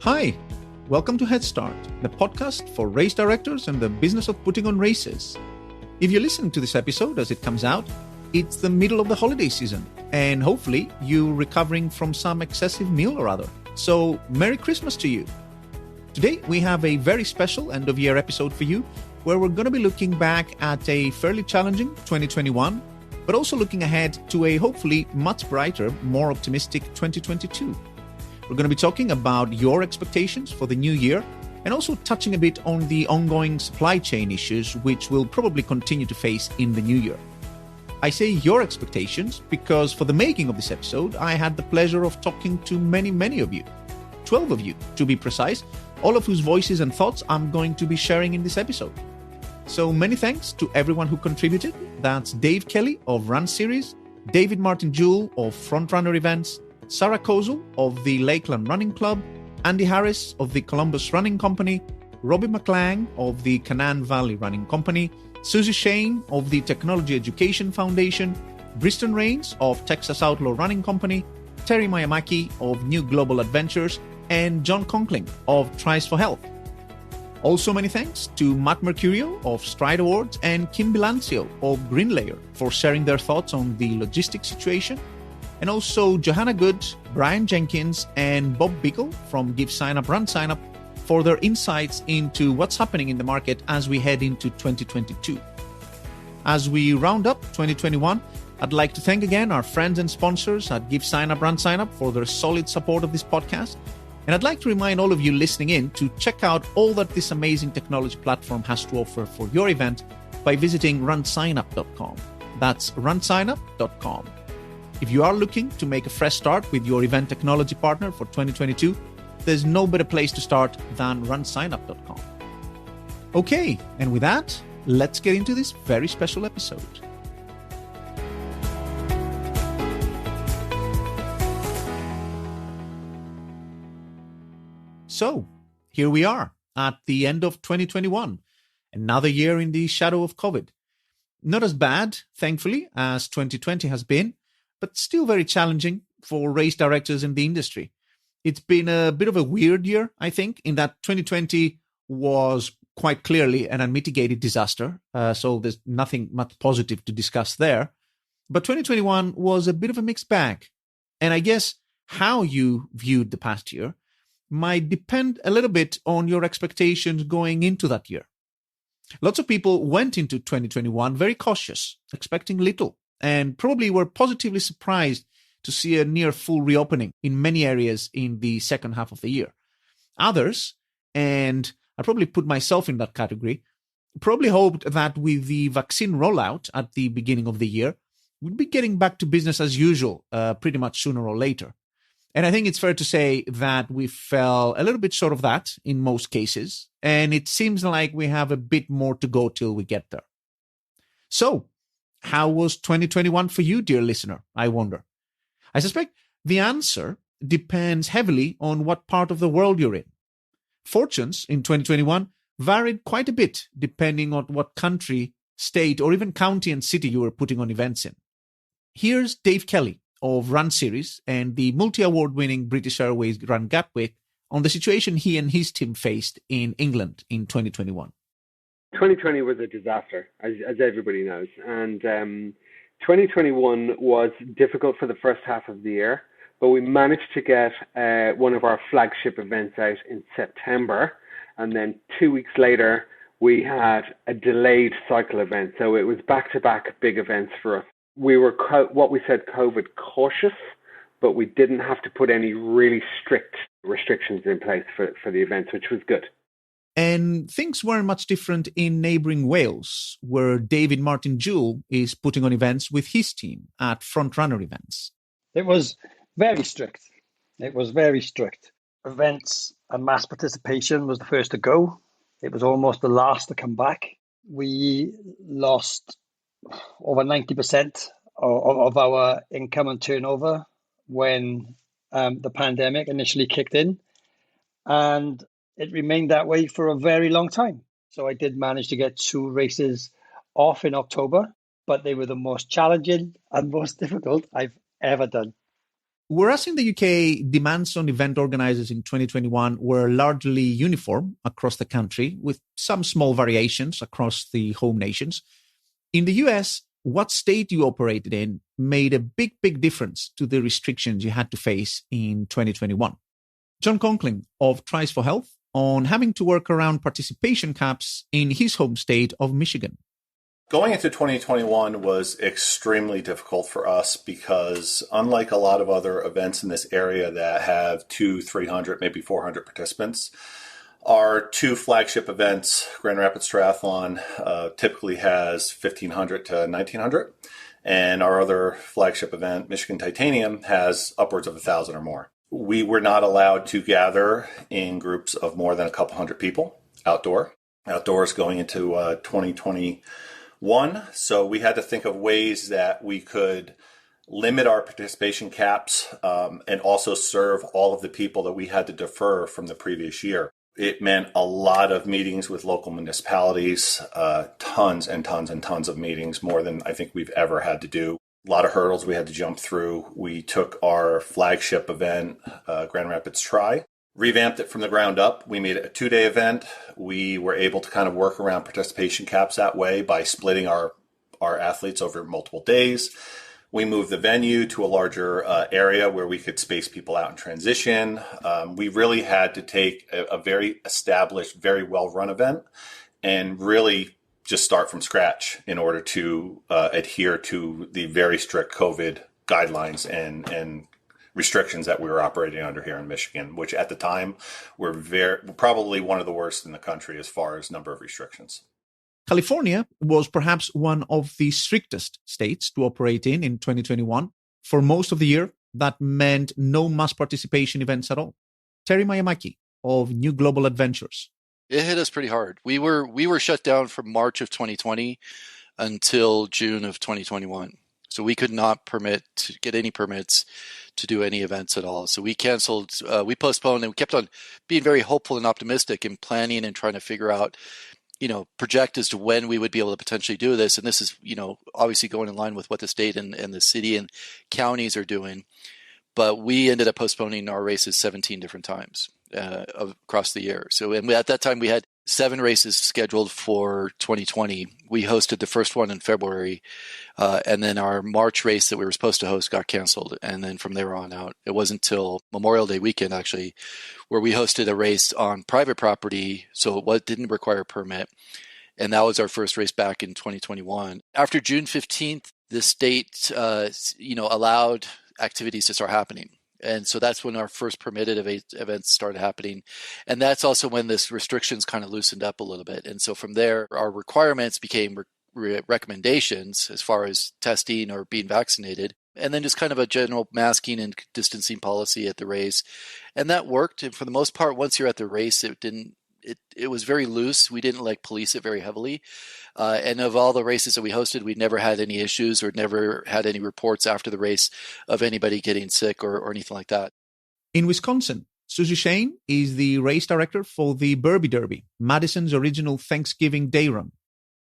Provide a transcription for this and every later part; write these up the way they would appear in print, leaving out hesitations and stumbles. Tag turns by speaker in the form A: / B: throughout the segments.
A: Hi, welcome to Head Start, the podcast for race directors and the business of putting on races. If you're listening to this episode as it comes out, it's the middle of the holiday season, and hopefully you're recovering from some excessive meal or other. So, Merry Christmas to you. Today, we have a very special end-of-year episode for you, where we're going to be looking back at a fairly challenging 2021, but also looking ahead to a hopefully much brighter, more optimistic 2022. We're going to be talking about your expectations for the new year and also touching a bit on the ongoing supply chain issues which we'll probably continue to face in the new year. I say your expectations because for the making of this episode, I had the pleasure of talking to many of you. 12 of you, to be precise, all of whose voices and thoughts I'm going to be sharing in this episode. So many thanks to everyone who contributed. That's Dave Kelly of Run Series, David Martin Jewell of Frontrunner Events, Sarah Kozel of the Lakeland Running Club, Andy Harris of the Columbus Running Company, Robbie McClang of the Canaan Valley Running Company, Susie Shane of the Technology Education Foundation, Briston Rains of Texas Outlaw Running Company, Terry Miyamaki of New Global Adventures, and John Conkling of Tries for Health. Also many thanks to Matt Mercurio of Stride Awards and Kim Bilancio of Green Layer for sharing their thoughts on the logistics situation, and also Johanna Good, Brian Jenkins, and Bob Bickle from Give Sign Up, Run Sign Up for their insights into what's happening in the market as we head into 2022. As we round up 2021, I'd like to thank again our friends and sponsors at Give Sign Up, Run Sign Up for their solid support of this podcast. And I'd like to remind all of you listening in to check out all that this amazing technology platform has to offer for your event by visiting runsignup.com. That's runsignup.com. If you are looking to make a fresh start with your event technology partner for 2022, there's no better place to start than runsignup.com. Okay, and with that, let's get into this very special episode. So, here we are at the end of 2021, another year in the shadow of COVID. Not as bad, thankfully, as 2020 has been, but still very challenging for race directors in the industry. It's been a bit of a weird year, I think, in that 2020 was quite clearly an unmitigated disaster, so there's nothing much positive to discuss there. But 2021 was a bit of a mixed bag, and I guess how you viewed the past year might depend a little bit on your expectations going into that year. Lots of people went into 2021 very cautious, expecting little, and probably were positively surprised to see a near full reopening in many areas in the second half of the year. Others, and I probably put myself in that category, probably hoped that with the vaccine rollout at the beginning of the year, we'd be getting back to business as usual pretty much sooner or later. And I think it's fair to say that we fell a little bit short of that in most cases, and it seems like we have a bit more to go till we get there. So, how was 2021 for you, dear listener, I wonder? I suspect the answer depends heavily on what part of the world you're in. Fortunes in 2021 varied quite a bit depending on what country, state, or even county and city you were putting on events in. Here's Dave Kelly of Run Series and the multi-award-winning British Airways Run Gatwick on the situation he and his team faced in England in 2021.
B: 2020 was a disaster, as everybody knows, and 2021 was difficult for the first half of the year, but we managed to get one of our flagship events out in September, and then 2 weeks later we had a delayed cycle event, so it was back-to-back big events for us. We were what we said COVID cautious, but we didn't have to put any really strict restrictions in place for the events, which was good.
A: And things weren't much different in neighboring Wales, where David Martin Jewell is putting on events with his team at Frontrunner Events.
C: It was very strict. Events and mass participation was the first to go. It was almost the last to come back. We lost over 90% of our income and turnover when the pandemic initially kicked in. And it remained that way for a very long time. So I did manage to get 2 races off in October, but they were the most challenging and most difficult I've ever done.
A: Whereas in the UK, demands on event organizers in 2021 were largely uniform across the country, with some small variations across the home nations. In the US, what state you operated in made a big difference to the restrictions you had to face in 2021. John Conkling of Tries for Health on having to work around participation caps in his home state of Michigan.
D: Going into 2021 was extremely difficult for us because unlike a lot of other events in this area that have 200, 300, maybe 400 participants, our two flagship events, Grand Rapids Triathlon, typically has 1,500 to 1,900. And our other flagship event, Michigan Titanium, has upwards of 1,000 or more. We were not allowed to gather in groups of more than a couple hundred people outdoors going into 2021. So we had to think of ways that we could limit our participation caps and also serve all of the people that we had to defer from the previous year. It meant a lot of meetings with local municipalities, tons and tons and tons of meetings, more than I think we've ever had to do. A lot of hurdles we had to jump through. We took our flagship event, Grand Rapids Tri, revamped it from the ground up. We made it a 2-day event. We were able to kind of work around participation caps that way by splitting our athletes over multiple days. We moved the venue to a larger area where we could space people out in transition. We really had to take a very established, very well-run event and really just start from scratch in order to adhere to the very strict COVID guidelines and restrictions that we were operating under here in Michigan, which at the time were probably one of the worst in the country as far as number of restrictions.
A: California was perhaps one of the strictest states to operate in 2021. For most of the year, that meant no mass participation events at all. Terry Miyamaki of New Global Adventures.
E: It hit us pretty hard. We were shut down from March of 2020 until June of 2021. So we could not get any permits to do any events at all. So we canceled, we postponed, and we kept on being very hopeful and optimistic and planning and trying to figure out, project as to when we would be able to potentially do this. And this is, obviously going in line with what the state and the city and counties are doing. But we ended up postponing our races 17 different times across the year. So at that time, we had 7 races scheduled for 2020. We hosted the first one in February, and then our March race that we were supposed to host got canceled. And then from there on out, it wasn't until Memorial Day weekend, actually, where we hosted a race on private property, so it didn't require a permit. And that was our first race back in 2021. After June 15th, the state, allowed activities to start happening. And so that's when our first permitted events started happening. And that's also when this restrictions kind of loosened up a little bit. And so from there, our requirements became recommendations as far as testing or being vaccinated. And then just kind of a general masking and distancing policy at the race. And that worked. And for the most part, once you're at the race, it was very loose. We didn't police it very heavily. And of all the races that we hosted, we never had any issues or never had any reports after the race of anybody getting sick or anything like that.
A: In Wisconsin, Susie Shane is the race director for the Burby Derby, Madison's original Thanksgiving Day run.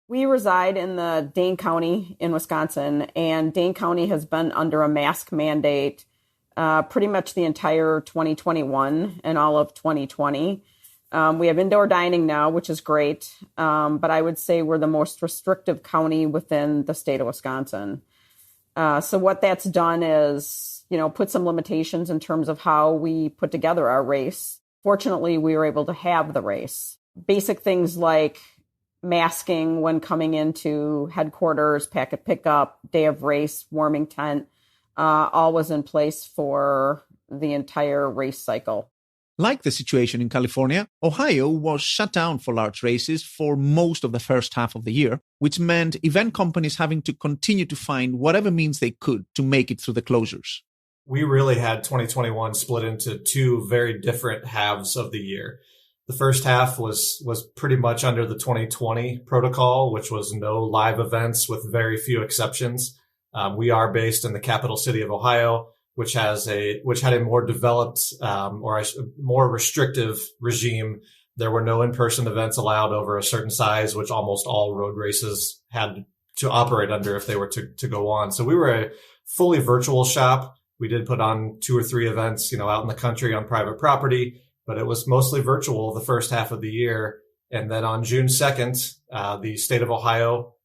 F: We reside in the Dane County in Wisconsin, and Dane County has been under a mask mandate pretty much the entire 2021 and all of 2020. We have indoor dining now, which is great, but I would say we're the most restrictive county within the state of Wisconsin. So what that's done is, put some limitations in terms of how we put together our race. Fortunately, we were able to have the race. Basic things like masking when coming into headquarters, packet pickup, day of race, warming tent, all was in place for the entire race cycle.
A: Like the situation in California, Ohio was shut down for large races for most of the first half of the year, which meant event companies having to continue to find whatever means they could to make it through the closures.
G: We really had 2021 split into 2 very different halves of the year. The first half was pretty much under the 2020 protocol, which was no live events with very few exceptions. We are based in the capital city of Ohio, which had a more developed or a more restrictive regime. There were no in-person events allowed over a certain size, which almost all road races had to operate under if they were to go on. So we were a fully virtual shop We did put on 2 or 3 events, out in the country on private property, but it was mostly virtual the first half of the year. And then on June 2nd, the state of Ohio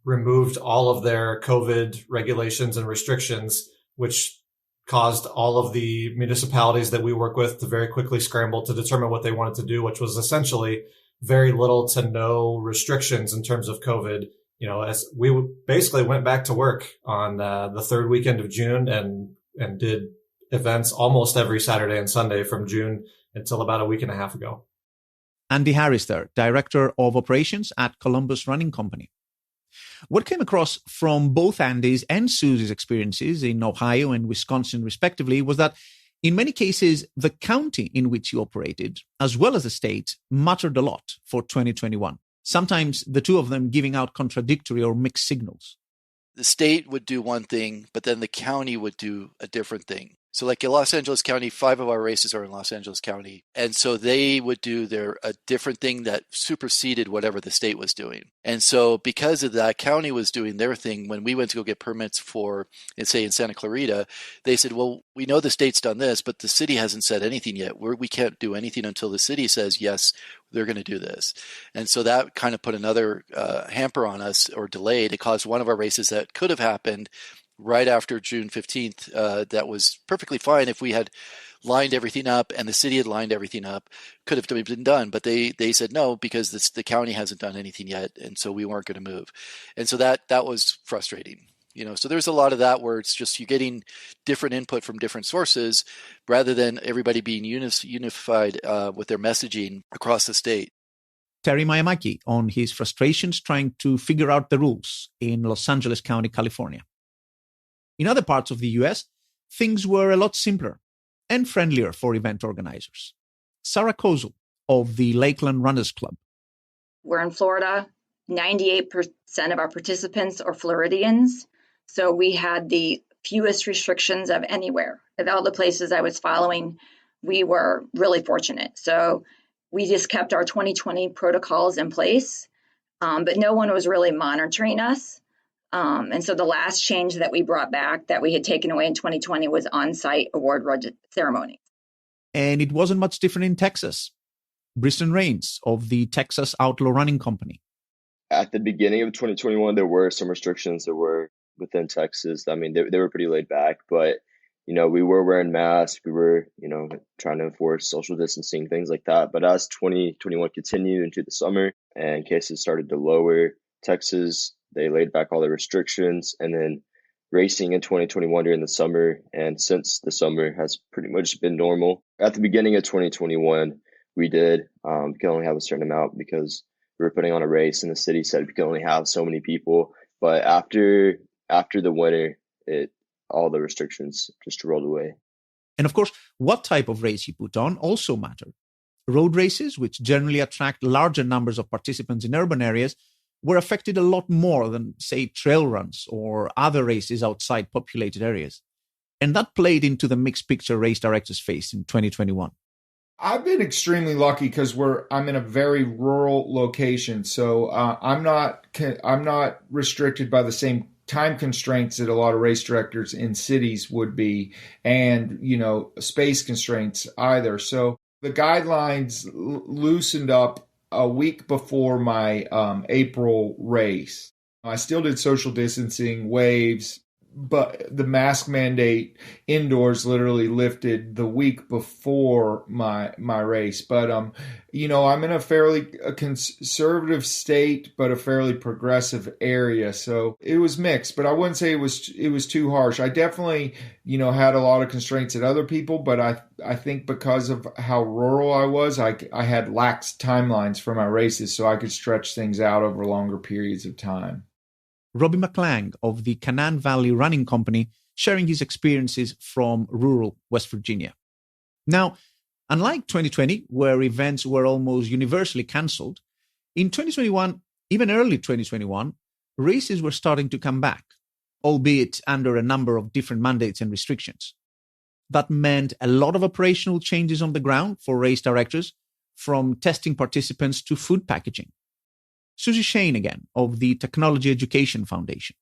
G: removed all of their COVID regulations and restrictions, which caused all of the municipalities that we work with to very quickly scramble to determine what they wanted to do, which was essentially very little to no restrictions in terms of COVID. As we basically went back to work on the third weekend of June and did events almost every Saturday and Sunday from June until about a week and a half ago.
A: Andy Harris there, Director of Operations at Columbus Running Company. What came across from both Andy's and Susie's experiences in Ohio and Wisconsin, respectively, was that in many cases, the county in which you operated, as well as the state, mattered a lot for 2021. Sometimes the two of them giving out contradictory or mixed signals.
E: The state would do one thing, but then the county would do a different thing. So like in Los Angeles County, 5 of our races are in Los Angeles County. And so they would do a different thing that superseded whatever the state was doing. And so because of that, county was doing their thing. When we went to go get permits for, let's say in Santa Clarita, they said, well, we know the state's done this, but the city hasn't said anything yet. We can't do anything until the city says, yes, they're going to do this. And so that kind of put another hamper on us, or delayed. It caused one of our races that could have happened right after June 15th, that was perfectly fine if we had lined everything up and the city had lined everything up, could have been done. But they said no, because the county hasn't done anything yet. And so we weren't going to move. And so that was frustrating. So there's a lot of that where it's just you're getting different input from different sources rather than everybody being unified with their messaging across the state.
A: Terry Miyamaki on his frustrations trying to figure out the rules in Los Angeles County, California. In other parts of the US, things were a lot simpler and friendlier for event organizers. Sarah Kozel of the Lakeland Runners Club.
H: We're in Florida. 98% of our participants are Floridians. So we had the fewest restrictions of anywhere. Of all the places I was following, we were really fortunate. So we just kept our 2020 protocols in place, but no one was really monitoring us. And so the last change that we brought back that we had taken away in 2020 was on-site award ceremony.
A: And it wasn't much different in Texas. Briston Rains of the Texas Outlaw Running Company.
I: At the beginning of 2021, there were some restrictions that were within Texas. I mean, they were pretty laid back, but, we were wearing masks. We were, trying to enforce social distancing, things like that. But as 2021 continued into the summer and cases started to lower, Texas, they laid back all the restrictions, and then racing in 2021 during the summer and since the summer has pretty much been normal. At the beginning of 2021, we did we could only have a certain amount because we were putting on a race and the city said we could only have so many people. But after the winter, all the restrictions just rolled away.
A: And of course, what type of race you put on also mattered. Road races, which generally attract larger numbers of participants in urban areas, were affected a lot more than, say, trail runs or other races outside populated areas. And that played into the mixed picture race directors faced in 2021.
J: I've been extremely lucky because I'm in a very rural location, so I'm not restricted by the same time constraints that a lot of race directors in cities would be, and space constraints either. So the guidelines loosened up a week before my April race. I still did social distancing, waves, but the mask mandate indoors literally lifted the week before my race. But I'm in a fairly conservative state, but a fairly progressive area, so it was mixed. But I wouldn't say it was too harsh. I definitely had a lot of constraints at other people, but I think because of how rural I was, I had lax timelines for my races, so I could stretch things out over longer periods of time.
A: Robbie McClang of the Canaan Valley Running Company sharing his experiences from rural West Virginia. Now, unlike 2020, where events were almost universally cancelled, in 2021, even early 2021, races were starting to come back, albeit under a number of different mandates and restrictions. That meant a lot of operational changes on the ground for race directors, from testing participants to food packaging. Susie Shane again of the Technology Education Foundation.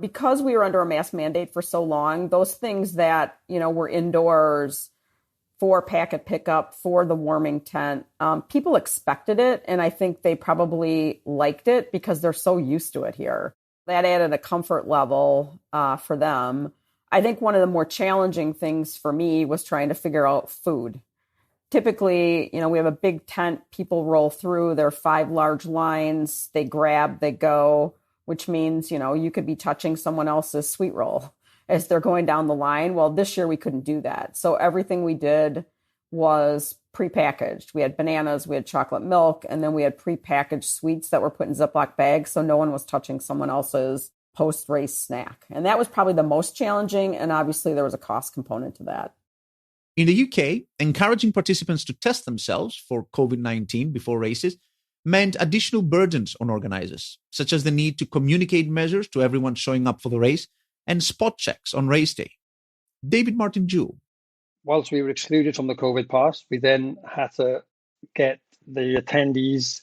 F: Because we were under a mask mandate for so long, those things that, were indoors for packet pickup, for the warming tent, people expected it. And I think they probably liked it because they're so used to it here. That added a comfort level for them. I think one of the more challenging things for me was trying to figure out food. Typically, we have a big tent, people roll through, there are 5 large lines, they grab, they go, which means, you could be touching someone else's sweet roll as they're going down the line. Well, this year we couldn't do that. So everything we did was prepackaged. We had bananas, we had chocolate milk, and then we had prepackaged sweets that were put in Ziploc bags. So no one was touching someone else's post-race snack. And that was probably the most challenging. And obviously there was a cost component to that.
A: In the UK, encouraging participants to test themselves for COVID-19 before races meant additional burdens on organizers, such as the need to communicate measures to everyone showing up for the race and spot checks on race day. David Martin-Jewell.
C: Whilst we were excluded from the COVID pass, we then had to get the attendees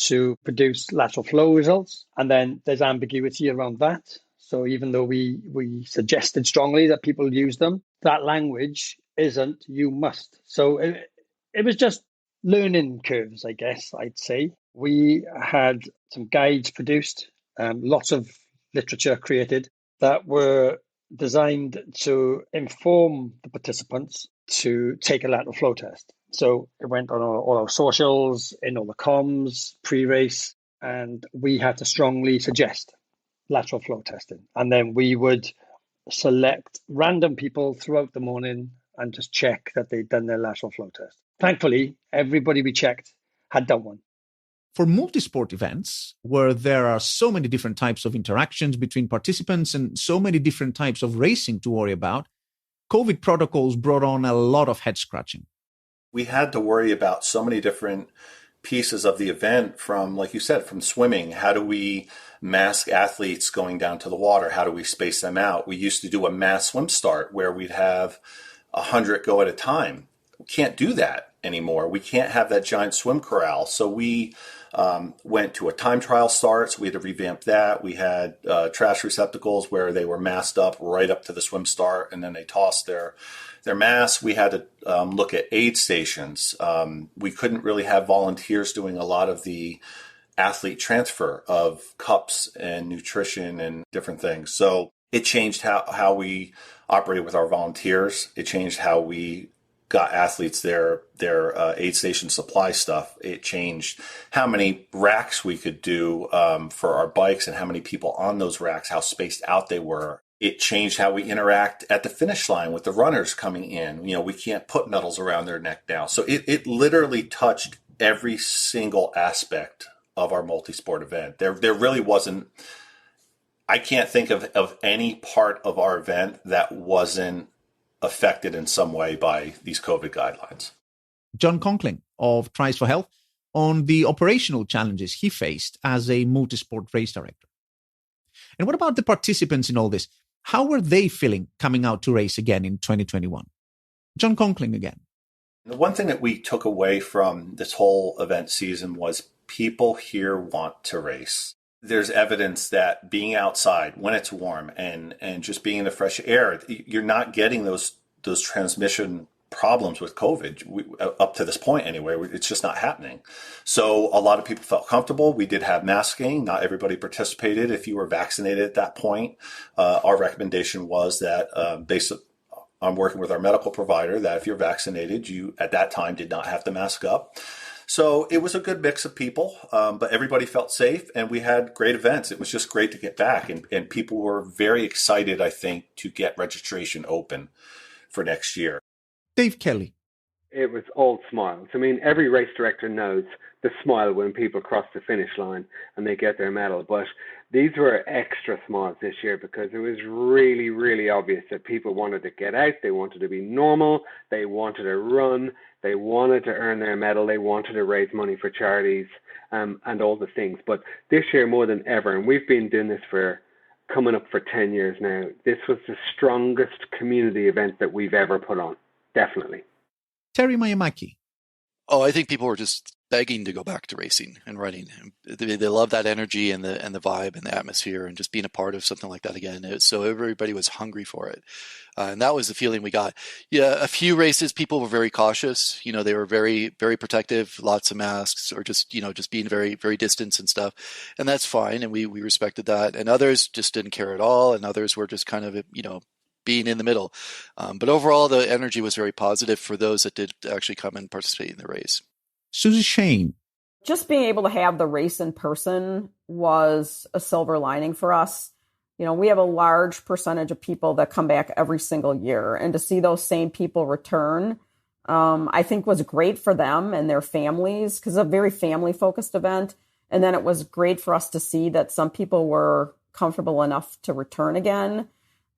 C: to produce lateral flow results. And then there's ambiguity around that. So even though we suggested strongly that people use them, that language isn't you must. So it was just learning curves, I guess I'd say. We had some guides produced, lots of literature created that were designed to inform the participants to take a lateral flow test. So it went on all our socials, in all the comms, pre-race, and we had to strongly suggest lateral flow testing. And then we would select random people throughout the morning and just check that they'd done their lateral flow test. Thankfully, everybody we checked had done one.
A: For multi-sport events, where there are so many different types of interactions between participants and so many different types of racing to worry about, COVID protocols brought on a lot of head-scratching.
D: We had to worry about so many different pieces of the event from, like you said, from swimming. How do we mask athletes going down to the water? How do we space them out? We used to do a mass swim start where we'd have 100 go at a time. We can't do that anymore. We can't have that giant swim corral. So we went to a time trial start. So we had to revamp that. We had trash receptacles where they were masked up right up to the swim start, and then they tossed their masks. We had to look at aid stations. We couldn't really have volunteers doing a lot of the athlete transfer of cups and nutrition and different things. So it changed how we operated with our volunteers. It changed how we got athletes their aid station supply stuff. It changed how many racks we could do for our bikes and how many people on those racks, how spaced out they were. It changed how we interact at the finish line with the runners coming in. We can't put medals around their neck now. So it literally touched every single aspect of our multi-sport event. There really wasn't, I can't think of any part of our event that wasn't affected in some way by these COVID guidelines.
A: John Conkling of Tries for Health on the operational challenges he faced as a multi-sport race director. And what about the participants in all this? How were they feeling coming out to race again in 2021? John Conkling again.
D: The one thing that we took away from this whole event season was people here want to race. There's evidence that being outside when it's warm and just being in the fresh air, you're not getting those transmission problems with COVID up to this point anyway. It's just not happening. So a lot of people felt comfortable. We did have masking. Not everybody participated. If you were vaccinated at that point, our recommendation was that based on working with our medical provider, that if you're vaccinated, you at that time did not have to mask up. So it was a good mix of people, but everybody felt safe and we had great events. It was just great to get back and people were very excited, I think, to get registration open for next year.
A: Dave Kelly.
B: It was all smiles. I mean, every race director knows the smile when people cross the finish line and they get their medal. But these were extra smiles this year because it was really, really obvious that people wanted to get out. They wanted to be normal. They wanted to run. They wanted to earn their medal. They wanted to raise money for charities and all the things. But this year more than ever, and we've been doing this for coming up for 10 years now, this was the strongest community event that we've ever put on. Definitely.
A: Terry Mayamaki.
E: Oh, I think people were just begging to go back to racing and running. They love that energy and the vibe and the atmosphere and just being a part of something like that again. So everybody was hungry for it. And that was the feeling we got. Yeah, a few races, people were very cautious. They were very, very protective, lots of masks, or just being very, very distant and stuff. And that's fine. And we respected that. And others just didn't care at all. And others were just kind of, being in the middle. But overall, the energy was very positive for those that did actually come and participate in the race.
A: Susie Shane.
F: Just being able to have the race in person was a silver lining for us. We have a large percentage of people that come back every single year, and to see those same people return, I think was great for them and their families, because it's a very family-focused event. And then it was great for us to see that some people were comfortable enough to return again.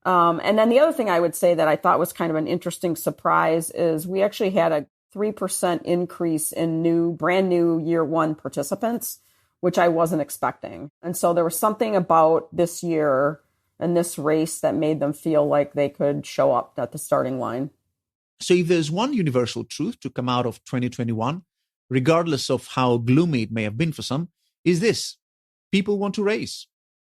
F: And then the other thing I would say that I thought was kind of an interesting surprise is we actually had a 3% increase in brand new year one participants, which I wasn't expecting. And so there was something about this year and this race that made them feel like they could show up at the starting line.
A: So if there's one universal truth to come out of 2021, regardless of how gloomy it may have been for some, is this: people want to race.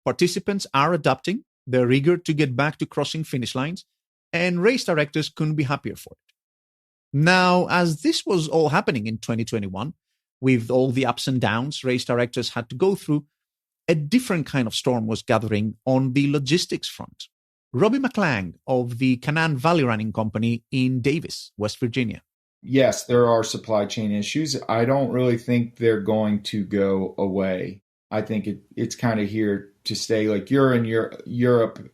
A: Participants are adapting. They're eager to get back to crossing finish lines, and race directors couldn't be happier for it. Now, as this was all happening in 2021, with all the ups and downs race directors had to go through, a different kind of storm was gathering on the logistics front. Robbie McClang of the Canaan Valley Running Company in Davis, West Virginia.
J: Yes, there are supply chain issues. I don't really think they're going to go away. I think it's kind of here to stay. Like, you're in Europe,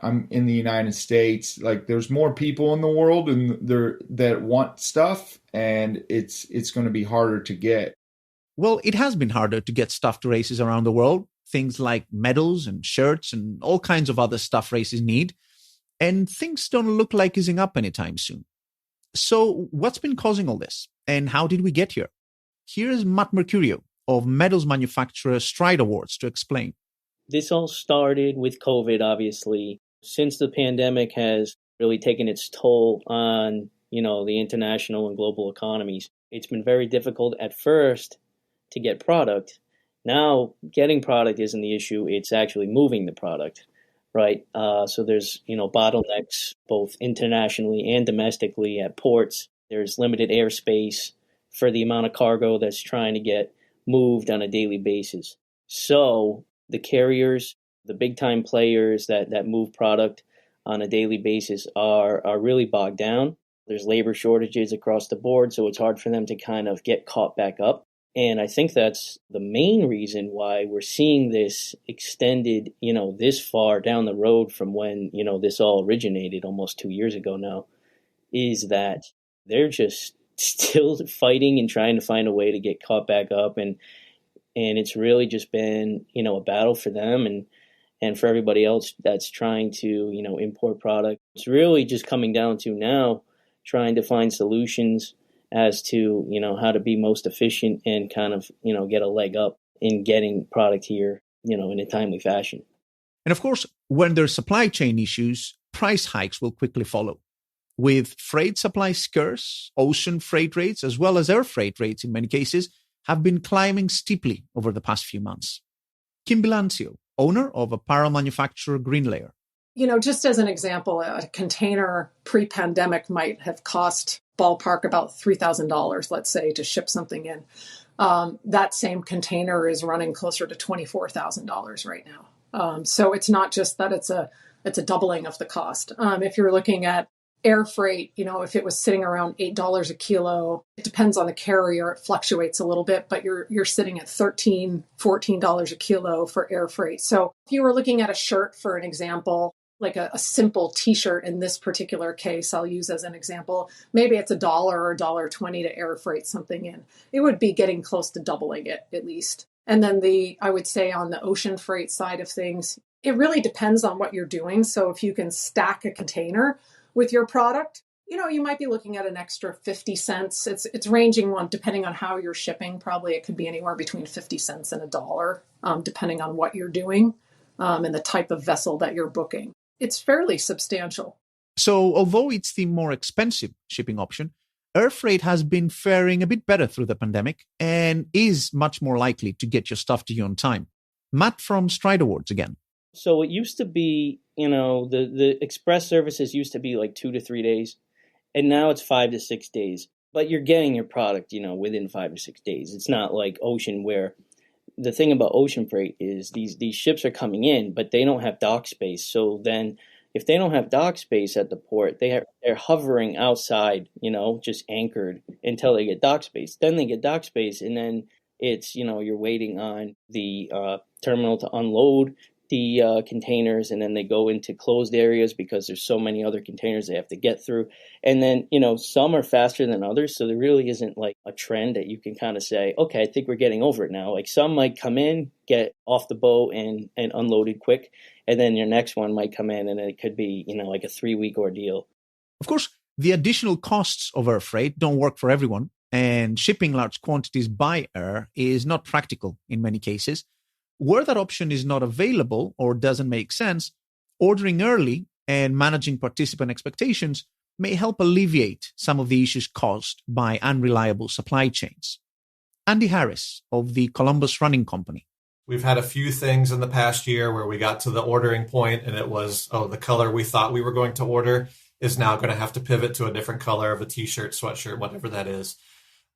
J: I'm in the United States. Like, there's more people in the world that want stuff, and it's going to be harder to get.
A: Well, it has been harder to get stuff to races around the world. Things like medals and shirts and all kinds of other stuff races need. And things don't look like easing up anytime soon. So what's been causing all this? And how did we get here? Here's Matt Mercurio of medals manufacturer Stride Awards to explain.
K: This all started with COVID, obviously. Since the pandemic has really taken its toll on, the international and global economies, it's been very difficult at first to get product. Now, getting product isn't the issue. It's actually moving the product, right? So there's, bottlenecks both internationally and domestically at ports. There's limited airspace for the amount of cargo that's trying to get moved on a daily basis. So the carriers, the big time players that move product on a daily basis are really bogged down. There's labor shortages across the board, so it's hard for them to kind of get caught back up. And I think that's the main reason why we're seeing this extended, this far down the road from when, this all originated almost 2 years ago now, is that they're just still fighting and trying to find a way to get caught back up. And it's really just been, a battle for them and for everybody else that's trying to, import product. It's really just coming down to now trying to find solutions as to, how to be most efficient and kind of, get a leg up in getting product here, in a timely fashion.
A: And of course, when there's supply chain issues, price hikes will quickly follow. With freight supply scarce, ocean freight rates, as well as air freight rates in many cases, have been climbing steeply over the past few months. Kim Bilancio, owner of apparel manufacturer GreenLayer.
L: Just as an example, a container pre-pandemic might have cost ballpark about $3,000, let's say, to ship something in. That same container is running closer to $24,000 right now. So it's not just that it's a doubling of the cost. If you're looking at air freight, if it was sitting around $8 a kilo, it depends on the carrier. It fluctuates a little bit, but you're sitting at $13, $14 a kilo for air freight. So if you were looking at a shirt, for an example, like a simple t-shirt in this particular case, I'll use as an example, maybe it's $1 or $1.20 to air freight something in. It would be getting close to doubling it at least. And then I would say on the ocean freight side of things, it really depends on what you're doing. So if you can stack a container with your product, you might be looking at an extra 50 cents. It's ranging depending on how you're shipping. Probably it could be anywhere between 50 cents and $1, depending on what you're doing and the type of vessel that you're booking. It's fairly substantial.
A: So although it's the more expensive shipping option, air freight has been faring a bit better through the pandemic and is much more likely to get your stuff to you on time. Matt from Stride Awards again.
K: So it used to be, the express services used to be like 2 to 3 days, and now it's 5 to 6 days. But you're getting your product, within 5 or 6 days. It's not like ocean, where the thing about ocean freight is these ships are coming in, but they don't have dock space. So then if they don't have dock space at the port, they're hovering outside, just anchored until they get dock space. Then they get dock space, and then it's, you're waiting on the terminal to unload the containers, and then they go into closed areas because there's so many other containers they have to get through. And then, some are faster than others. So there really isn't like a trend that you can kind of say, okay, I think we're getting over it now. Like some might come in, get off the boat and unloaded quick. And then your next one might come in and it could be, like a 3-week ordeal.
A: Of course, the additional costs of air freight don't work for everyone. And shipping large quantities by air is not practical in many cases. Where that option is not available or doesn't make sense, ordering early and managing participant expectations may help alleviate some of the issues caused by unreliable supply chains. Andy Harris of the Columbus Running Company.
G: We've had a few things in the past year where we got to the ordering point and it was, the color we thought we were going to order is now going to have to pivot to a different color of a t-shirt, sweatshirt, whatever that is.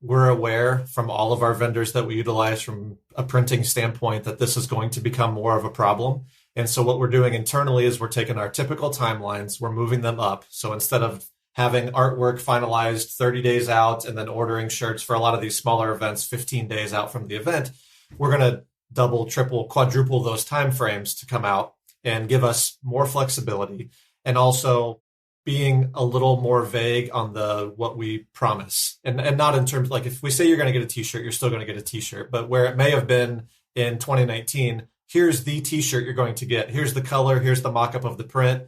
G: We're aware from all of our vendors that we utilize from a printing standpoint that this is going to become more of a problem. And so what we're doing internally is we're taking our typical timelines, we're moving them up. So instead of having artwork finalized 30 days out and then ordering shirts for a lot of these smaller events 15 days out from the event, we're going to double, triple, quadruple those timeframes to come out and give us more flexibility, and also being a little more vague on what we promise, and not in terms like if we say you're going to get a t-shirt, you're still going to get a t-shirt, but where it may have been in 2019, here's the t-shirt you're going to get, here's the color, here's the mock-up of the print.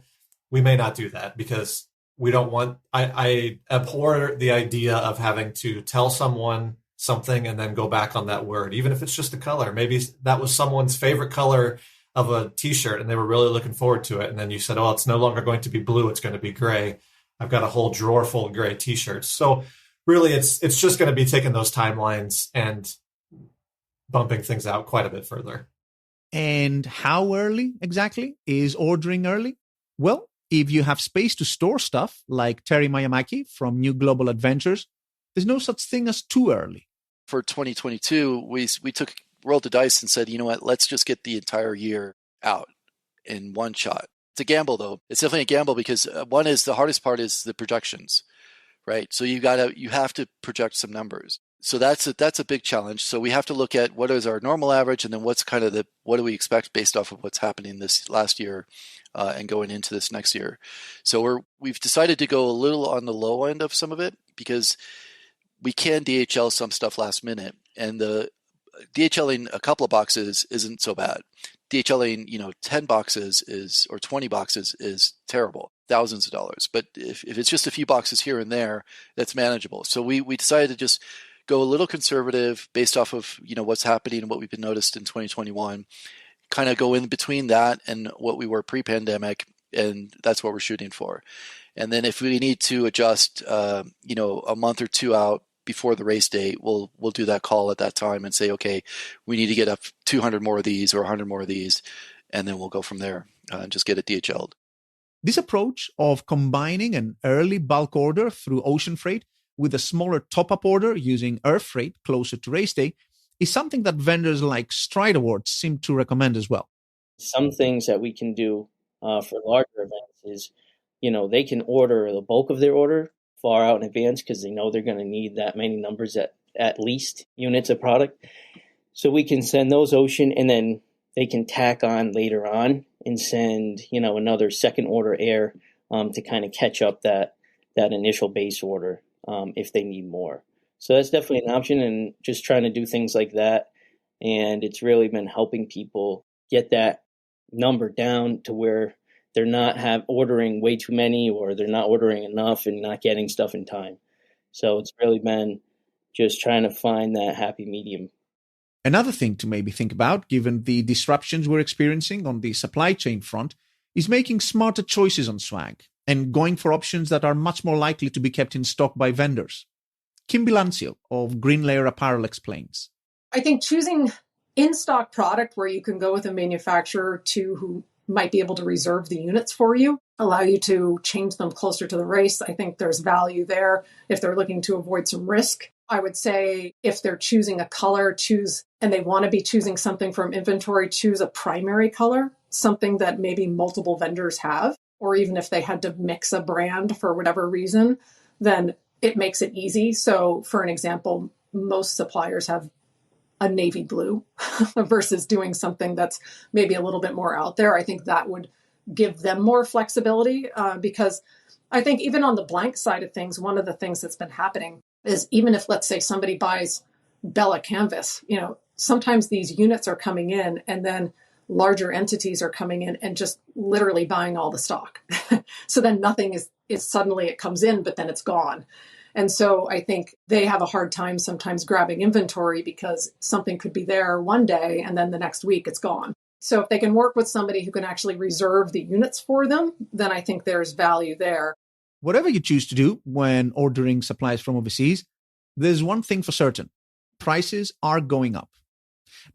G: We may not do that because we don't want, I abhor the idea of having to tell someone something and then go back on that word, even if it's just a color. Maybe that was someone's favorite color of a t-shirt and they were really looking forward to it. And then you said, oh, it's no longer going to be blue. It's going to be gray. I've got a whole drawer full of gray t-shirts. So really it's just going to be taking those timelines and bumping things out quite a bit further.
A: And how early exactly is ordering early? Well, if you have space to store stuff like Terry Miyamaki from New Global Adventures, there's no such thing as too early.
E: For 2022, we rolled the dice and said, you know what, let's just get the entire year out in one shot. It's a gamble, though. It's definitely a gamble because one is the hardest part is the projections, right? So you have to project some numbers. So that's a big challenge. So we have to look at what is our normal average, and then what's kind of what do we expect based off of what's happening this last year and going into this next year. So we've decided to go a little on the low end of some of it because we can DHL some stuff last minute, and the DHLing a couple of boxes isn't so bad. DHLing, 10 boxes or 20 boxes is terrible, thousands of dollars. But if it's just a few boxes here and there, that's manageable. So we decided to just go a little conservative based off of, what's happening and what we've been noticed in 2021, kind of go in between that and what we were pre-pandemic. And that's what we're shooting for. And then if we need to adjust, a month or two out before the race date, we'll do that call at that time and say, okay, we need to get up 200 more of these or 100 more of these, and then we'll go from there and just get it DHL'd.
A: This approach of combining an early bulk order through ocean freight with a smaller top-up order using air freight closer to race day is something that vendors like Stride Awards seem to recommend as well.
K: Some things that we can do for larger events is, they can order the bulk of their order far out in advance because they know they're going to need that many numbers at least units of product. So we can send those ocean, and then they can tack on later on and send, another second order air to kind of catch up that initial base order if they need more. So that's definitely an option, and just trying to do things like that. And it's really been helping people get that number down to where they're not ordering way too many, or they're not ordering enough and not getting stuff in time. So it's really been just trying to find that happy medium.
A: Another thing to maybe think about, given the disruptions we're experiencing on the supply chain front, is making smarter choices on swag and going for options that are much more likely to be kept in stock by vendors. Kim Bilancio of Green Layer Apparel explains.
L: I think choosing in-stock product where you can go with a manufacturer who might be able to reserve the units for you, allow you to change them closer to the race. I think there's value there if they're looking to avoid some risk. I would say if they're choosing a color, and they want to be choosing something from inventory, choose a primary color, something that maybe multiple vendors have, or even if they had to mix a brand for whatever reason, then it makes it easy. So for an example, most suppliers have a navy blue versus doing something that's maybe a little bit more out there. I think that would give them more flexibility because I think even on the blank side of things, one of the things that's been happening is even if, let's say, somebody buys Bella canvas, sometimes these units are coming in and then larger entities are coming in and just literally buying all the stock. So then nothing is suddenly it comes in, but then it's gone. And so I think they have a hard time sometimes grabbing inventory because something could be there one day and then the next week it's gone. So if they can work with somebody who can actually reserve the units for them, then I think there's value there.
A: Whatever you choose to do when ordering supplies from overseas, there's one thing for certain. Prices are going up.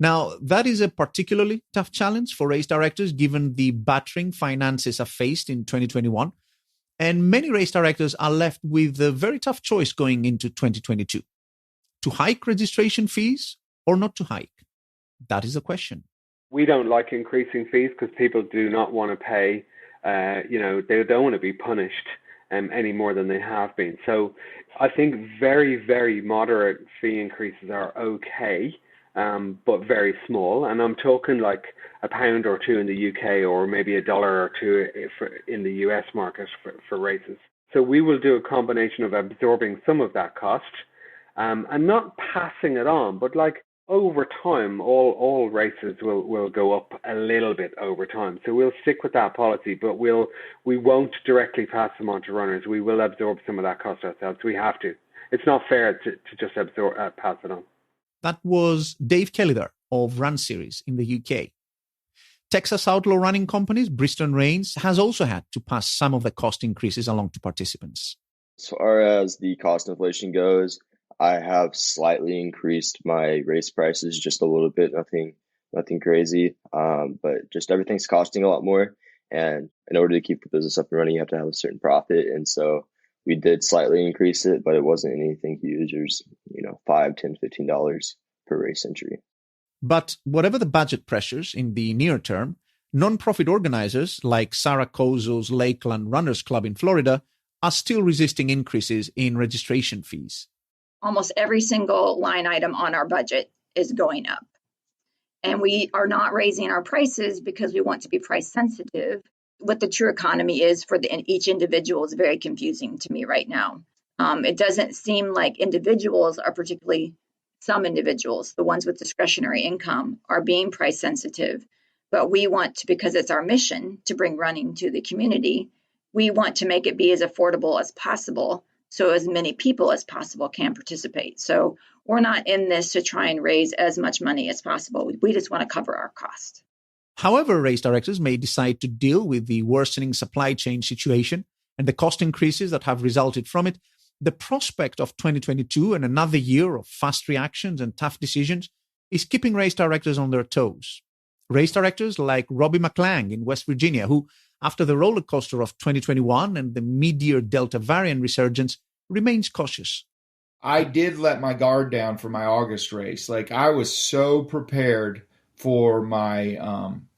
A: Now, that is a particularly tough challenge for race directors given the battering finances have faced in 2021. And many race directors are left with a very tough choice going into 2022. To hike registration fees or not to hike? That is the question.
B: We don't like increasing fees because people do not want to pay, they don't want to be punished any more than they have been. So I think very, very moderate fee increases are okay, but very small. And I'm talking like £1 or £2 in the UK or maybe $1 or $2 in the US market for races. So we will do a combination of absorbing some of that cost and not passing it on, but like over time, all races will go up a little bit over time. So we'll stick with that policy, but we won't directly pass them on to runners. We will absorb some of that cost ourselves. We have to. It's not fair to just pass it on.
A: That was Dave Kellidar of Run Series in the UK. Texas Outlaw Running Company's Bristol Reigns has also had to pass some of the cost increases along to participants.
I: As far as the cost inflation goes, I have slightly increased my race prices just a little bit, nothing crazy, but just everything's costing a lot more. And in order to keep the business up and running, you have to have a certain profit. And so we did slightly increase it, but it wasn't anything huge. There's, $5, $10, $15 per race entry.
A: But whatever the budget pressures in the near term, non-profit organizers like Sarah Kozo's Lakeland Runners Club in Florida are still resisting increases in registration fees.
H: Almost every single line item on our budget is going up. And we are not raising our prices because we want to be price sensitive. What the true economy is for each individual is very confusing to me right now. It doesn't seem like individuals are particularly, some individuals, the ones with discretionary income, are being price sensitive. But we want to, because it's our mission to bring running to the community, we want to make it be as affordable as possible so as many people as possible can participate. So we're not in this to try and raise as much money as possible. We just want to cover our cost.
A: However, race directors may decide to deal with the worsening supply chain situation and the cost increases that have resulted from it, the prospect of 2022 and another year of fast reactions and tough decisions is keeping race directors on their toes. Race directors like Robbie McClang in West Virginia, who, after the roller coaster of 2021 and the mid-year Delta variant resurgence, remains cautious.
J: I did let my guard down for my August race. Like, I was so prepared for my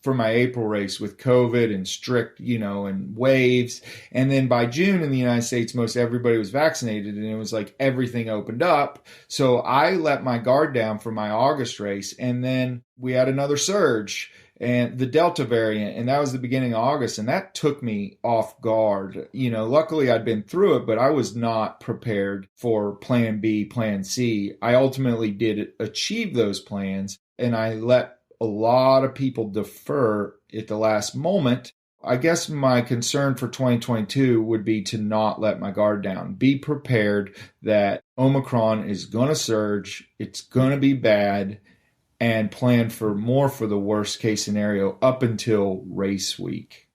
J: April race with COVID and strict, and waves. And then by June in the United States, most everybody was vaccinated and it was like everything opened up. So I let my guard down for my August race. And then we had another surge and the Delta variant. And that was the beginning of August. And that took me off guard. Luckily I'd been through it, but I was not prepared for plan B, plan C. I ultimately did achieve those plans and I let a lot of people defer at the last moment. I guess my concern for 2022 would be to not let my guard down. Be prepared that Omicron is going to surge. It's going to be bad, and plan for the worst case scenario up until race week.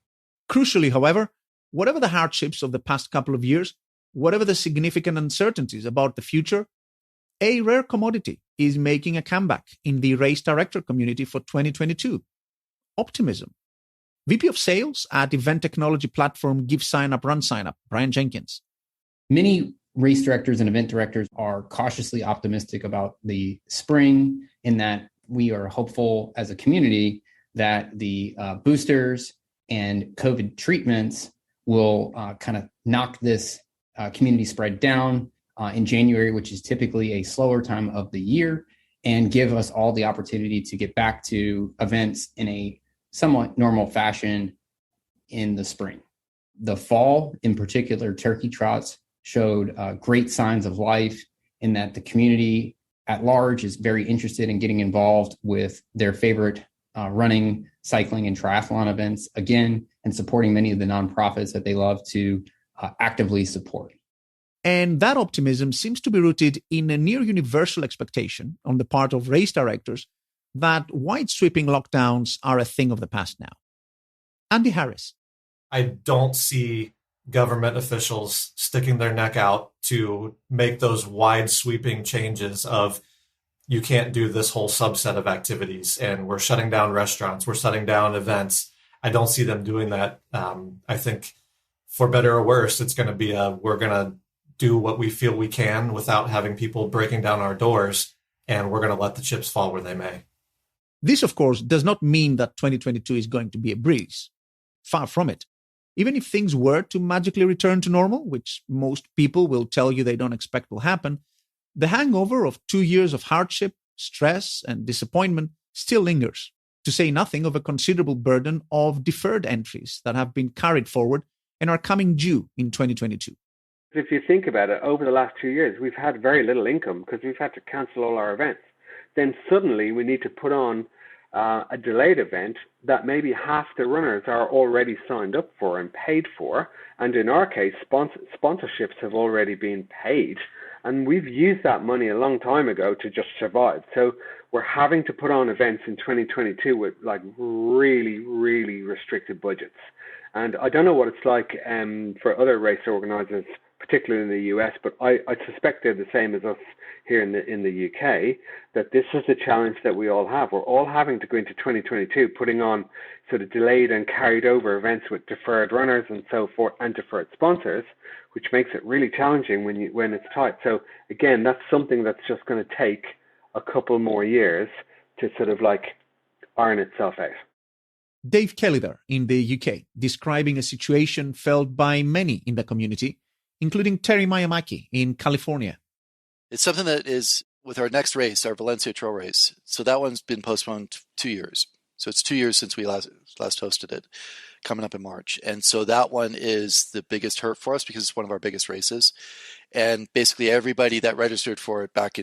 A: Crucially, however, whatever the hardships of the past couple of years, whatever the significant uncertainties about the future, a rare commodity is making a comeback in the race director community for 2022: optimism. VP of Sales at event technology platform Give Sign Up Run Sign Up, Brian Jenkins.
M: Many race directors and event directors are cautiously optimistic about the spring, in that we are hopeful as a community that the boosters and COVID treatments will kind of knock this community spread down in January, which is typically a slower time of the year, and give us all the opportunity to get back to events in a somewhat normal fashion in the spring. The fall, in particular, turkey trots showed great signs of life, in that the community at large is very interested in getting involved with their favorite running, cycling, and triathlon events again, and supporting many of the nonprofits that they love to actively support.
A: And that optimism seems to be rooted in a near universal expectation on the part of race directors that wide sweeping lockdowns are a thing of the past now. Andy Harris.
G: I don't see government officials sticking their neck out to make those wide sweeping changes of, you can't do this whole subset of activities and we're shutting down restaurants, we're shutting down events. I don't see them doing that. I think for better or worse, it's going to be we're going to do what we feel we can without having people breaking down our doors, and we're going to let the chips fall where they may.
A: This, of course, does not mean that 2022 is going to be a breeze. Far from it. Even if things were to magically return to normal, which most people will tell you they don't expect will happen, the hangover of 2 years of hardship, stress, and disappointment still lingers, to say nothing of a considerable burden of deferred entries that have been carried forward and are coming due in 2022.
B: If you think about it, over the last 2 years, we've had very little income because we've had to cancel all our events. Then suddenly we need to put on a delayed event that maybe half the runners are already signed up for and paid for. And in our case, sponsorships have already been paid. And we've used that money a long time ago to just survive. So we're having to put on events in 2022 with like really, really restricted budgets. And I don't know what it's like for other race organizers, particularly in the US, but I suspect they're the same as us here in the UK, that this is the challenge that we all have. We're all having to go into 2022 putting on sort of delayed and carried over events with deferred runners and so forth, and deferred sponsors, which makes it really challenging when it's tight. So again, that's something that's just going to take a couple more years to sort of like iron itself out.
A: Dave Kellither in the UK, describing a situation felt by many in the community, including Terry Miyamaki in California.
E: It's something that is with our next race, our Valencia Trail Race. So that one's been postponed 2 years. So it's 2 years since we last hosted it, coming up in March. And so that one is the biggest hurt for us because it's one of our biggest races. And basically everybody that registered for it back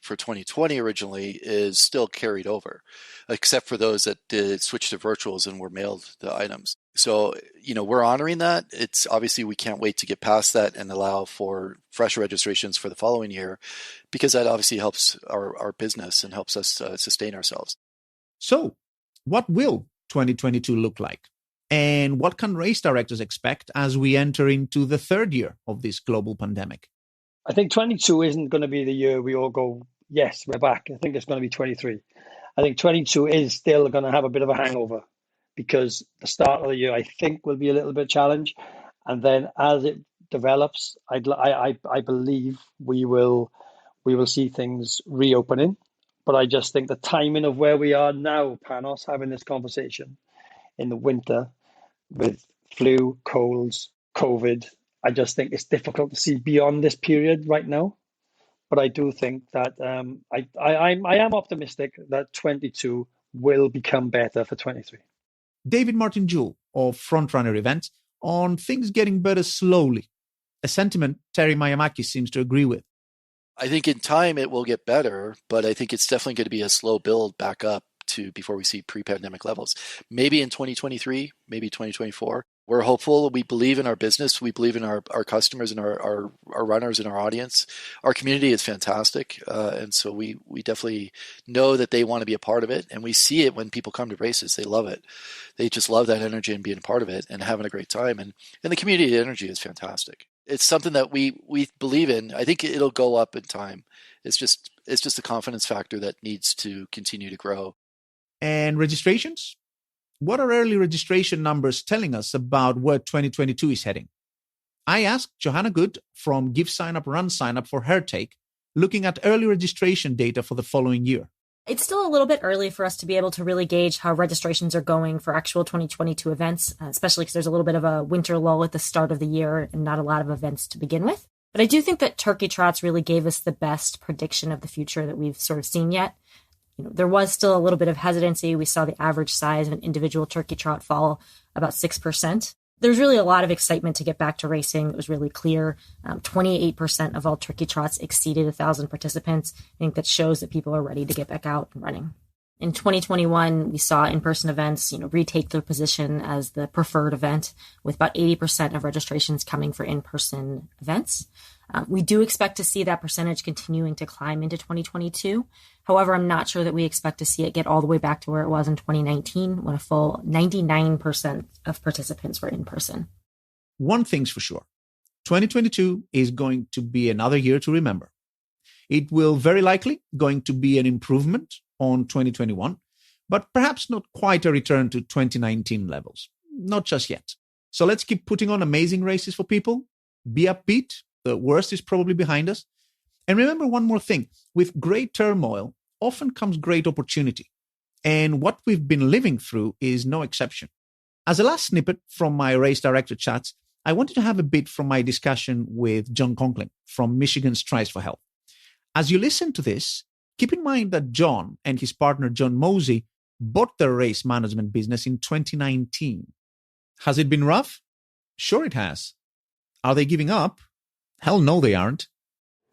E: for 2020 originally is still carried over, except for those that did switch to virtuals and were mailed the items. So, we're honoring that. It's obviously we can't wait to get past that and allow for fresh registrations for the following year, because that obviously helps our business and helps us sustain ourselves.
A: So what will 2022 look like? And what can race directors expect as we enter into the third year of this global pandemic?
C: I think 22 isn't going to be the year we all go, yes, we're back. I think it's going to be 23. I think 22 is still going to have a bit of a hangover, because the start of the year, I think, will be a little bit challenged. And then as it develops, I believe we will see things reopening. But I just think the timing of where we are now, Panos, having this conversation in the winter with flu, colds, COVID, I just think it's difficult to see beyond this period right now. But I do think that I am optimistic that 22 will become better for 23.
A: David Martin-Jewell of Frontrunner Events on things getting better slowly, a sentiment Terry Miyamaki seems to agree with.
E: I think in time it will get better, but I think it's definitely going to be a slow build back up to before we see pre-pandemic levels. Maybe in 2023, maybe 2024. We're hopeful. We believe in our business. We believe in our customers and our runners and our audience. Our community is fantastic. And so we definitely know that they want to be a part of it. And we see it when people come to races. They love it. They just love that energy and being a part of it and having a great time. And the community energy is fantastic. it's something that we believe in. I think it'll go up in time. It's just a confidence factor that needs to continue to grow.
A: And registrations? What are early registration numbers telling us about where 2022 is heading? I asked Johanna Good from Give Sign Up Run Sign Up for her take, looking at early registration data for the following year.
N: It's still a little bit early for us to be able to really gauge how registrations are going for actual 2022 events, especially because there's a little bit of a winter lull at the start of the year and not a lot of events to begin with. But I do think that Turkey Trots really gave us the best prediction of the future that we've sort of seen yet. There was still a little bit of hesitancy. We saw the average size of an individual turkey trot fall about 6%. There's really a lot of excitement to get back to racing. It was really clear. 28% of all turkey trots exceeded 1,000 participants. I think that shows that people are ready to get back out and running. In 2021, we saw in-person events, retake their position as the preferred event, with about 80% of registrations coming for in-person events. We do expect to see that percentage continuing to climb into 2022. However, I'm not sure that we expect to see it get all the way back to where it was in 2019, when a full 99% of participants were in person.
A: One thing's for sure, 2022 is going to be another year to remember. It will very likely going to be an improvement on 2021, but perhaps not quite a return to 2019 levels. Not just yet. So let's keep putting on amazing races for people. Be upbeat. The worst is probably behind us. And remember one more thing. With great turmoil often comes great opportunity. And what we've been living through is no exception. As a last snippet from my race director chats, I wanted to have a bit from my discussion with John Conklin from Michigan Strides for Health. As you listen to this, keep in mind that John and his partner John Mosey bought their race management business in 2019. Has it been rough? Sure it has. Are they giving up? Hell no, they aren't.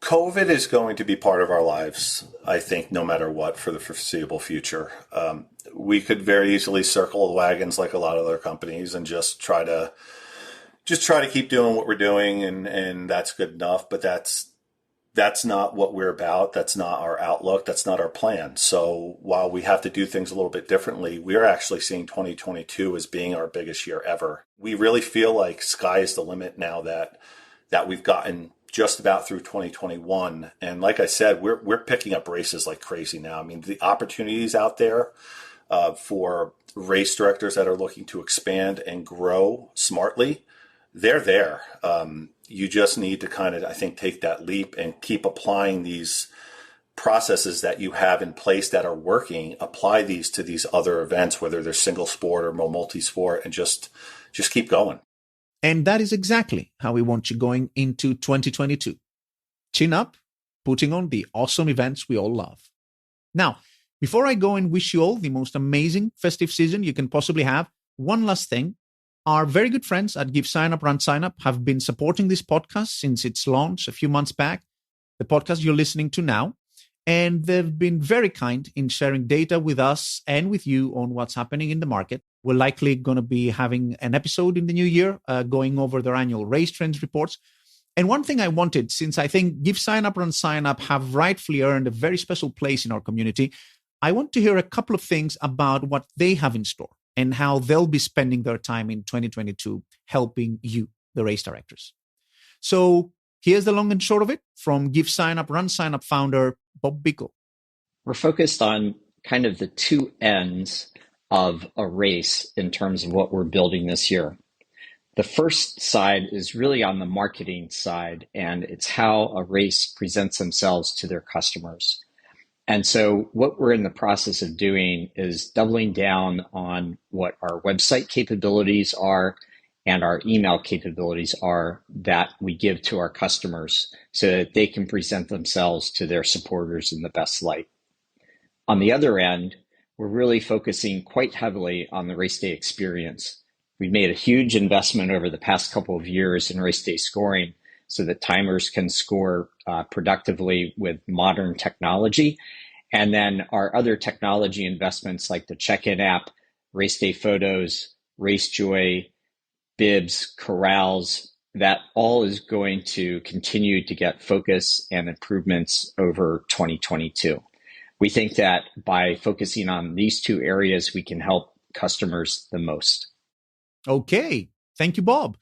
D: COVID is going to be part of our lives, I think, no matter what, for the foreseeable future. We could very easily circle the wagons like a lot of other companies and just try to keep doing what we're doing, and that's good enough. But that's not what we're about. That's not our outlook. That's not our plan. So while we have to do things a little bit differently, we're actually seeing 2022 as being our biggest year ever. We really feel like sky is the limit now that we've gotten just about through 2021. And like I said, we're picking up races like crazy now. I mean, the opportunities out there for race directors that are looking to expand and grow smartly, they're there. You just need to kind of, I think, take that leap and keep applying these processes that you have in place that are working, apply these to these other events, whether they're single sport or multi-sport, and just keep going.
A: And that is exactly how we want you going into 2022. Chin up, putting on the awesome events we all love. Now, before I go and wish you all the most amazing festive season you can possibly have, one last thing. Our very good friends at Give Sign Up Run Sign Up have been supporting this podcast since its launch a few months back, the podcast you're listening to now. And they've been very kind in sharing data with us and with you on what's happening in the market. We're likely going to be having an episode in the new year going over their annual race trends reports. And one thing I wanted, since I think Give Sign Up Run Sign Up have rightfully earned a very special place in our community, I want to hear a couple of things about what they have in store and how they'll be spending their time in 2022 helping you, the race directors. So here's the long and short of it from Give Sign Up Run Sign Up founder Bob Bickle.
O: We're focused on kind of the two ends of a race in terms of what we're building this year. The first side is really on the marketing side, and it's how a race presents themselves to their customers. And so what we're in the process of doing is doubling down on what our website capabilities are and our email capabilities are that we give to our customers so that they can present themselves to their supporters in the best light. On the other end, we're really focusing quite heavily on the race day experience. We've made a huge investment over the past couple of years in race day scoring so that timers can score productively with modern technology. And then our other technology investments like the check-in app, race day photos, RaceJoy, bibs, corrals, that all is going to continue to get focus and improvements over 2022. We think that by focusing on these two areas, we can help customers the most.
A: Okay. Thank you, Bob.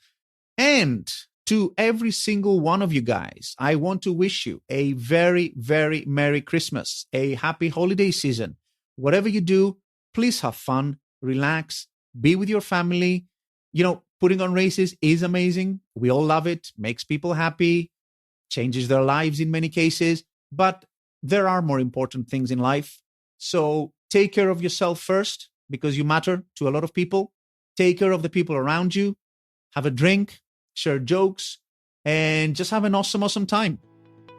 A: And To every single one of you guys, I want to wish you a very, very Merry Christmas, a happy holiday season. Whatever you do, please have fun, relax, be with your family. Putting on races is amazing. We all love it, makes people happy, changes their lives in many cases, but there are more important things in life. So take care of yourself first, because you matter to a lot of people. Take care of the people around you. Have a drink, share jokes, and just have an awesome time.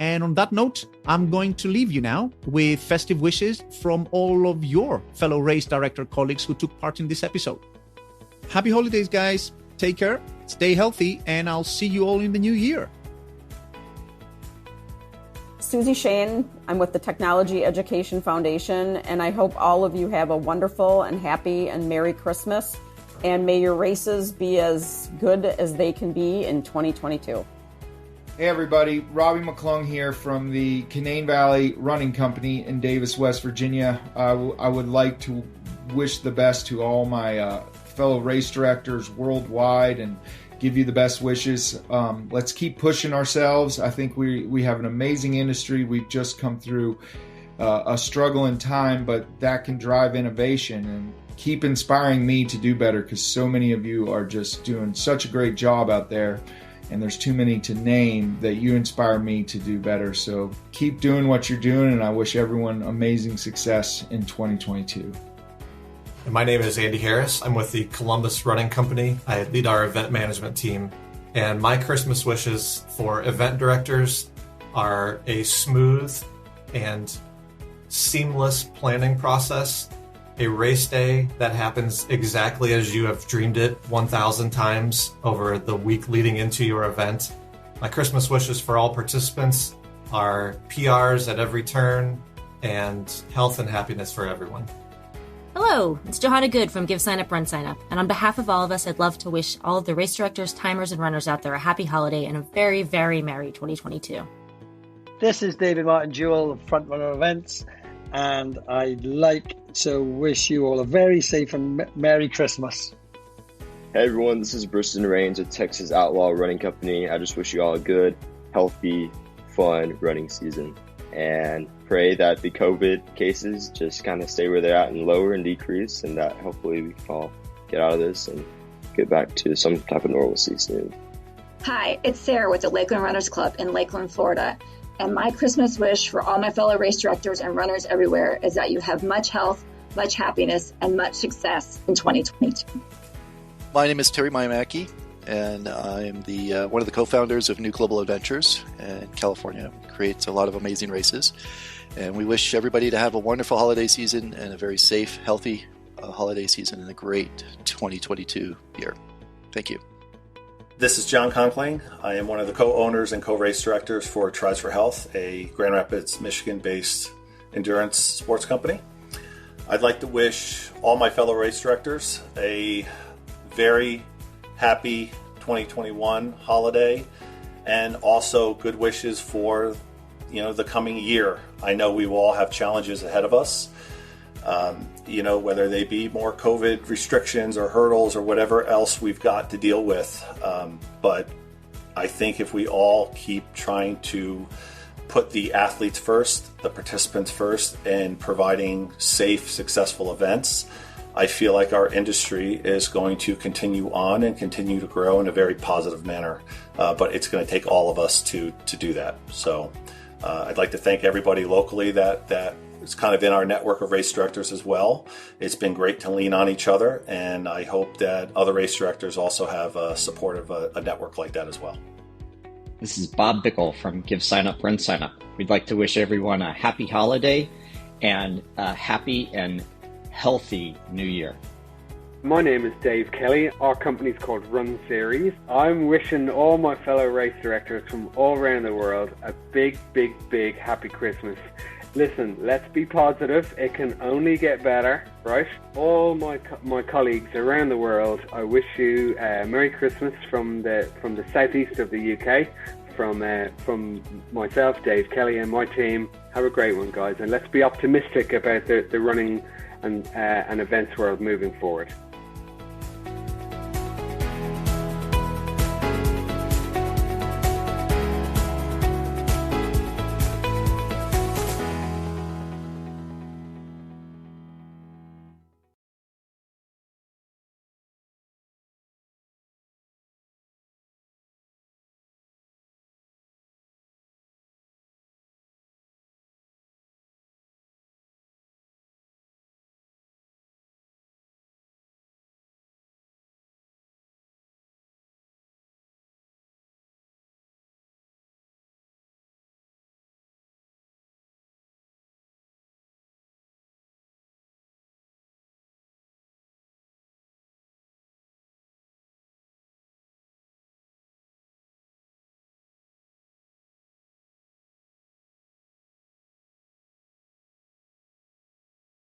A: And on that note, I'm going to leave you now with festive wishes from all of your fellow race director colleagues who took part in this episode. Happy holidays, guys. Take care, stay healthy, and I'll see you all in the new year.
F: Susie Shane, I'm with the Technology Education Foundation, and I hope all of you have a wonderful and happy and Merry Christmas, and may your races be as good as they can be in 2022.
J: Hey everybody, Robbie McClung here from the Canaan Valley Running Company in Davis, West Virginia. I would like to wish the best to all my fellow race directors worldwide and give you the best wishes. Let's keep pushing ourselves. I think we have an amazing industry. We've just come through a struggle in time, but that can drive innovation and keep inspiring me to do better, because so many of you are just doing such a great job out there, and there's too many to name that you inspire me to do better. So keep doing what you're doing, and I wish everyone amazing success in 2022.
G: My name is Andy Harris. I'm with the Columbus Running Company. I lead our event management team. And my Christmas wishes for event directors are a smooth and seamless planning process, a race day that happens exactly as you have dreamed it 1,000 times over the week leading into your event. My Christmas wishes for all participants are PRs at every turn and health and happiness for everyone.
N: Hello, it's Johanna Good from Give Sign Up, Run Sign Up, and on behalf of all of us, I'd love to wish all of the race directors, timers, and runners out there a happy holiday and a very, very merry 2022.
C: This is David Martin Jewell of Front Runner Events, and I'd like to wish you all a very safe and Merry Christmas.
I: Hey everyone, this is Briston Rains with Texas Outlaw Running Company. I just wish you all a good, healthy, fun running season, and pray that the COVID cases just kind of stay where they're at and lower and decrease, and that hopefully we can all get out of this and get back to some type of normalcy soon.
H: Hi, it's Sarah with the Lakeland Runners Club in Lakeland, Florida. And my Christmas wish for all my fellow race directors and runners everywhere is that you have much health, much happiness, and much success in 2022.
E: My name is Terry Mayamaki, and I'm the one of the co-founders of New Global Adventures in California. It creates a lot of amazing races. And we wish everybody to have a wonderful holiday season and a very safe, healthy holiday season and a great 2022 year. Thank you.
D: This is John Conkling. I am one of the co-owners and co-race directors for Tries for Health, a Grand Rapids, Michigan-based endurance sports company. I'd like to wish all my fellow race directors a very happy 2021 holiday, and also good wishes for the coming year. I know we will all have challenges ahead of us, whether they be more COVID restrictions or hurdles or whatever else we've got to deal with. But I think if we all keep trying to put the athletes first, the participants first, and providing safe, successful events, I feel like our industry is going to continue on and continue to grow in a very positive manner. But it's going to take all of us to do that. So I'd like to thank everybody locally that is kind of in our network of race directors as well. It's been great to lean on each other, and I hope that other race directors also have a support of a network like that as well.
O: This is Bob Bickle from Give Sign Up, Run Sign Up. We'd like to wish everyone a happy holiday and a happy and healthy new year.
B: My name is Dave Kelly. Our company's called Run Series. I'm wishing all my fellow race directors from all around the world a big, big, big happy Christmas. Listen, let's be positive. It can only get better, right? All my colleagues around the world, I wish you a Merry Christmas from the southeast of the UK, from myself, Dave Kelly, and my team. Have a great one, guys, and let's be optimistic about the running and events world moving forward.